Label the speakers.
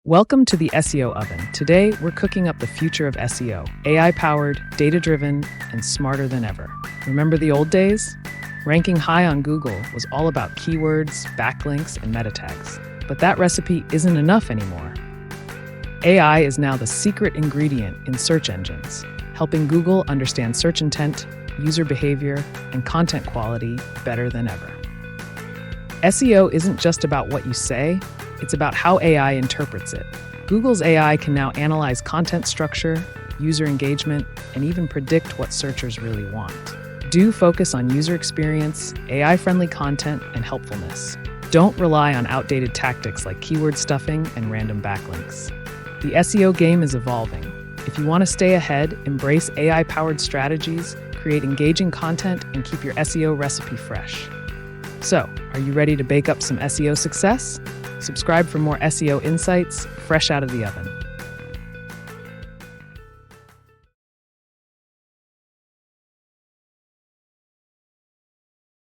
Speaker 1: Welcome to the SEO Oven. Today, we're cooking up the future of SEO, AI-powered, data-driven, and smarter than ever. Remember the old days? Ranking high on Google was all about keywords, backlinks, and meta tags. But that recipe isn't enough anymore. AI is now the secret ingredient in search engines, helping Google understand search intent, user behavior, and content quality better than ever. SEO isn't just about what you say, it's about how AI interprets it. Google's AI can now analyze content structure, user engagement, and even predict what searchers really want. Do focus on user experience, AI-friendly content, and helpfulness. Don't rely on outdated tactics like keyword stuffing and random backlinks. The SEO game is evolving. If you want to stay ahead, embrace AI-powered strategies, create engaging content, and keep your SEO recipe fresh. So, are you ready to bake up some SEO success? Subscribe for more SEO insights fresh out of the oven.